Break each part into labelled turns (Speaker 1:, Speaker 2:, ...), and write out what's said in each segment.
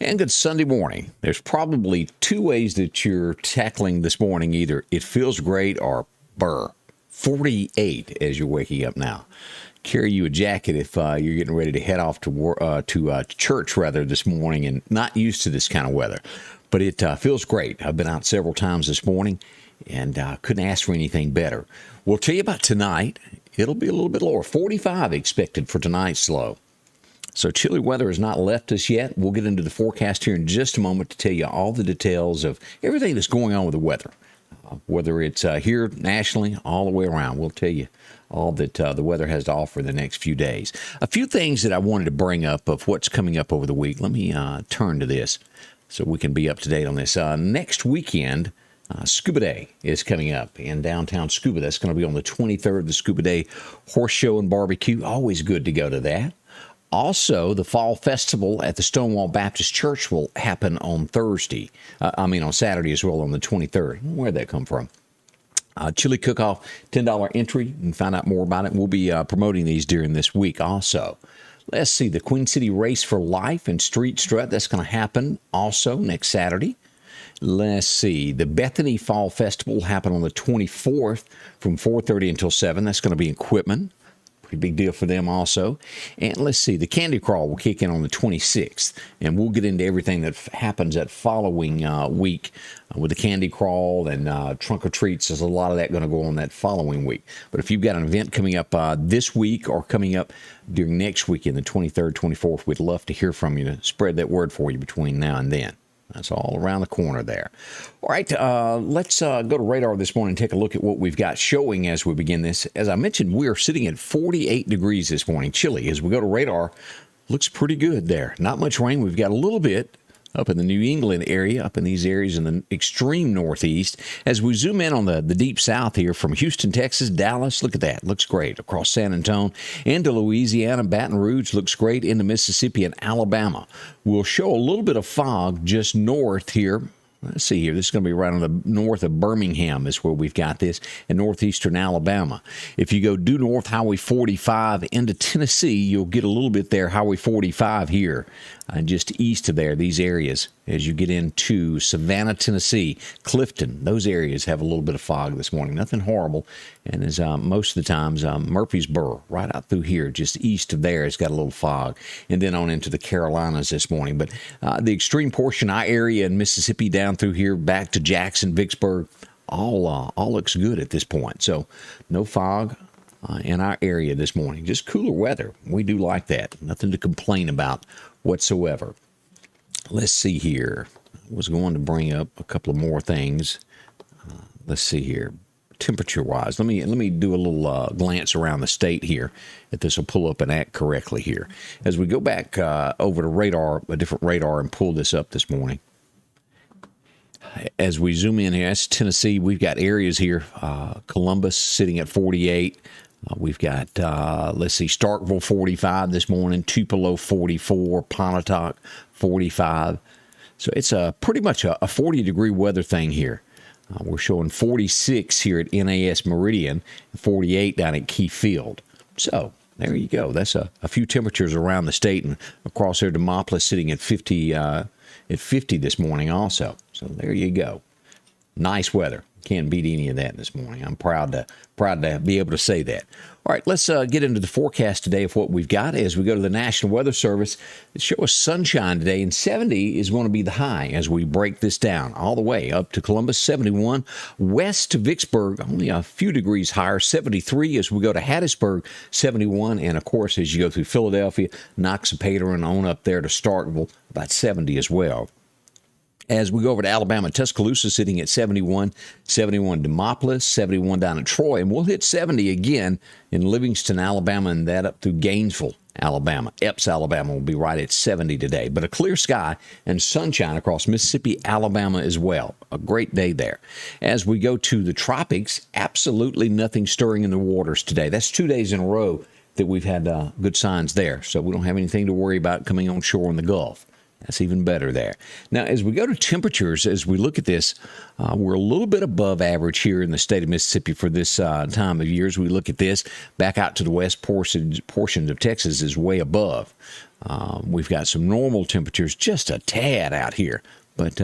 Speaker 1: And good Sunday morning. There's probably two ways that you're tackling this morning. Either it feels great or burr. 48 as you're waking up now. Carry you a jacket if you're getting ready to head off to church rather this morning and not used to this kind of weather. But it feels great. I've been out several times this morning and couldn't ask for anything better. We'll tell you about tonight. It'll be a little bit lower. 45 expected for tonight's low. So chilly weather has not left us yet. We'll get into the forecast here in just a moment to tell you all the details of everything that's going on with the weather. Whether it's here nationally, all the way around. We'll tell you all that the weather has to offer the next few days. A few things that I wanted to bring up of what's coming up over the week. Let me turn to this so we can be up to date on this. Next weekend, Scuba Day is coming up in downtown Scuba. That's going to be on the 23rd, the Scuba Day Horse Show and Barbecue. Always good to go to that. Also, the Fall Festival at the Stonewall Baptist Church will happen on on Saturday as well on the 23rd. Where'd that come from? Chili Cook-Off, $10 entry. You can find out more about it. We'll be promoting these during this week also. Let's see, the Queen City Race for Life and Street Strut. That's going to happen also next Saturday. Let's see, the Bethany Fall Festival will happen on the 24th from 4:30 until 7. That's going to be in Quitman. Big deal for them also. And let's see, the Candy Crawl will kick in on the 26th, and we'll get into everything that happens that following week with the Candy Crawl and Trunk or Treats. There's a lot of that going to go on that following week. But if you've got an event coming up this week or coming up during next weekend, the 23rd, 24th, we'd love to hear from you to spread that word for you between now and then. That's all around the corner there. All right, let's go to radar this morning and take a look at what we've got showing as we begin this. As I mentioned, we are sitting at 48 degrees this morning. Chilly. As we go to radar, looks pretty good there. Not much rain. We've got a little bit up in the New England area, up in these areas in the extreme northeast. As we zoom in on the deep south here from Houston, Texas, Dallas, look at that. Looks great. Across San Antonio into Louisiana, Baton Rouge looks great into Mississippi and Alabama. We'll show a little bit of fog just north here. Let's see here. This is going to be right on the north of Birmingham is where we've got this, in northeastern Alabama. If you go due north, Highway 45 into Tennessee, you'll get a little bit there, Highway 45 here, just east of there, these areas. As you get into Savannah, Tennessee, Clifton, those areas have a little bit of fog this morning. Nothing horrible. And as most of the times, Murfreesboro, right out through here, just east of there, has got a little fog. And then on into the Carolinas this morning. But the extreme portion, our area in Mississippi down through here, back to Jackson, Vicksburg, all looks good at this point. So no fog in our area this morning. Just cooler weather. We do like that. Nothing to complain about whatsoever. Let's see here. I was going to bring up a couple of more things. Let's see here. Temperature-wise, let me do a little glance around the state here, if this will pull up and act correctly here. As we go back over to radar, a different radar, and pull this up this morning. As we zoom in here, that's Tennessee. We've got areas here. Columbus sitting at 48. We've got, let's see, Starkville 45 this morning, Tupelo 44, Pontotoc 45. So it's pretty much a 40-degree weather thing here. We're showing 46 here at NAS Meridian, 48 down at Key Field. So there you go. That's a few temperatures around the state, and across there, Demopolis sitting at 50 this morning also. So there you go. Nice weather. Can't beat any of that this morning. I'm proud to be able to say that. All right, let's get into the forecast today of what we've got. As we go to the National Weather Service, it shows us sunshine today, and 70 is going to be the high as we break this down all the way up to Columbus, 71. West to Vicksburg, only a few degrees higher, 73 as we go to Hattiesburg, 71. And, of course, as you go through Philadelphia, Noxapater, and on up there to Starkville, about 70 as well. As we go over to Alabama, Tuscaloosa sitting at 71, 71 Demopolis, 71 down at Troy, and we'll hit 70 again in Livingston, Alabama, and that up through Gainesville, Alabama. Epps, Alabama will be right at 70 today. But a clear sky and sunshine across Mississippi, Alabama as well. A great day there. As we go to the tropics, absolutely nothing stirring in the waters today. That's 2 days in a row that we've had good signs there. So we don't have anything to worry about coming on shore in the Gulf. That's even better there. Now, as we go to temperatures, as we look at this, we're a little bit above average here in the state of Mississippi for this time of year. As we look at this, back out to the west portions of Texas is way above. We've got some normal temperatures, just a tad out here, but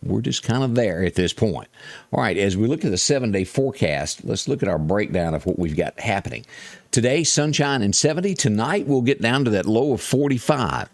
Speaker 1: we're just kind of there at this point. All right, as we look at the 7-day forecast, let's look at our breakdown of what we've got happening. Today, sunshine and 70. Tonight, we'll get down to that low of 45.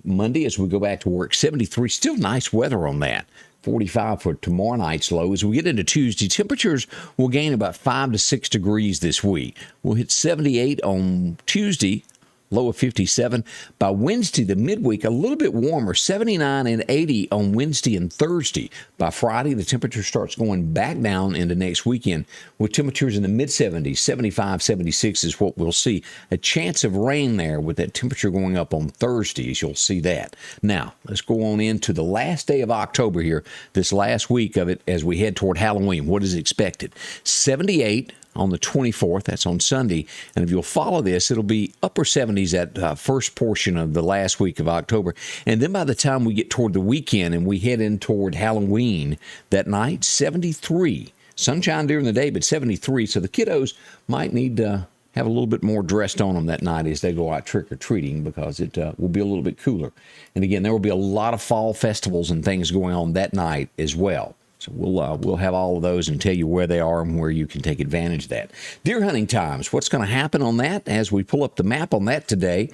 Speaker 1: Monday, as we go back to work, 73. Still nice weather on that. 45 for tomorrow night's low. As we get into Tuesday, temperatures will gain about 5 to 6 degrees this week. We'll hit 78 on Tuesday, low of 57. By Wednesday, the midweek, a little bit warmer, 79 and 80 on Wednesday and Thursday. By Friday, the temperature starts going back down into next weekend with temperatures in the mid-70s. 75, 76 is what we'll see. A chance of rain there with that temperature going up on Thursday, as you'll see that. Now, let's go on into the last day of October here, this last week of it as we head toward Halloween. What is expected? 78 on the 24th, that's on Sunday. And if you'll follow this, it'll be upper 70s at first portion of the last week of October. And then by the time we get toward the weekend and we head in toward Halloween that night, 73. Sunshine during the day, but 73. So the kiddos might need to have a little bit more dressed on them that night as they go out trick-or-treating because it will be a little bit cooler. And again, there will be a lot of fall festivals and things going on that night as well. So we'll have all of those and tell you where they are and where you can take advantage of that. Deer hunting times, what's going to happen on that as we pull up the map on that today.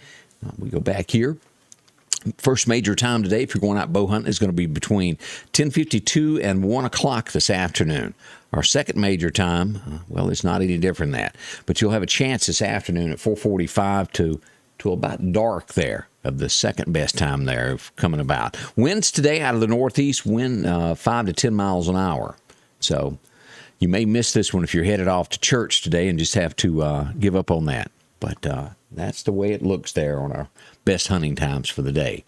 Speaker 1: We go back here. First major time today, if you're going out bow hunting, is going to be between 10:52 and 1 o'clock this afternoon. Our second major time, well, it's not any different than that. But you'll have a chance this afternoon at 4:45 to about dark there of the second best time there of coming about. Winds today out of the northeast, wind 5 to 10 miles an hour. So you may miss this one if you're headed off to church today and just have to give up on that. But that's the way it looks there on our best hunting times for the day.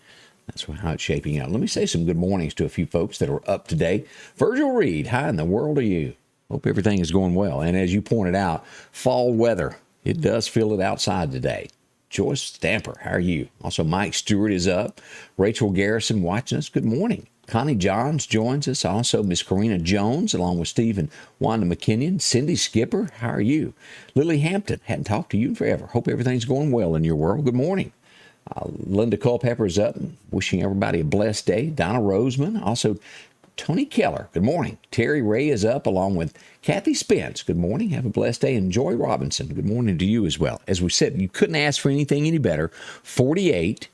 Speaker 1: That's how it's shaping out. Let me say some good mornings to a few folks that are up today. Virgil Reed, how in the world are you? Hope everything is going well. And as you pointed out, fall weather. It does feel it outside today. Joyce Stamper, how are you? Also, Mike Stewart is up. Rachel Garrison watching us. Good morning. Connie Johns joins us. Also, Miss Karina Jones, along with Steve and Wanda McKinnon. Cindy Skipper, how are you? Lily Hampton, hadn't talked to you in forever. Hope everything's going well in your world. Good morning. Linda Culpepper is up. Wishing everybody a blessed day. Donna Roseman. Also, Tony Keller, good morning. Terry Ray is up along with Kathy Spence. Good morning. Have a blessed day. And Joy Robinson, good morning to you as well. As we said, you couldn't ask for anything any better. 48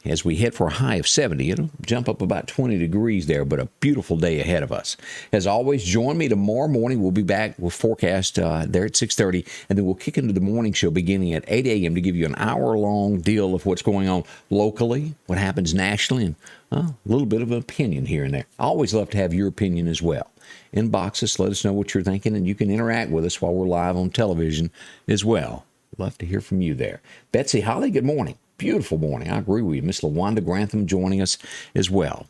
Speaker 1: as we head for a high of 70. It'll jump up about 20 degrees there, but a beautiful day ahead of us. As always, join me tomorrow morning. We'll be back with forecast there at 6:30, and then we'll kick into the morning show beginning at 8 a.m. to give you an hour-long deal of what's going on locally, what happens nationally, and a little bit of an opinion here and there. I always love to have your opinion as well. Inbox us, let us know what you're thinking, and you can interact with us while we're live on television as well. Love to hear from you there. Betsy Holly, good morning. Beautiful morning. I agree with you. Miss LaWanda Grantham joining us as well.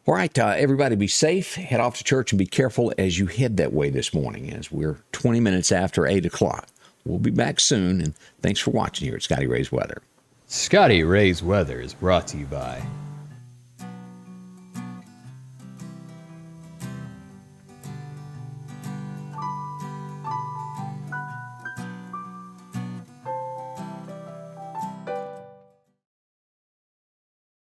Speaker 1: All right, everybody be safe. Head off to church and be careful as you head that way this morning as we're 20 minutes after 8 o'clock. We'll be back soon, and thanks for watching here at Scotty Ray's Weather.
Speaker 2: Scotty Ray's Weather is brought to you by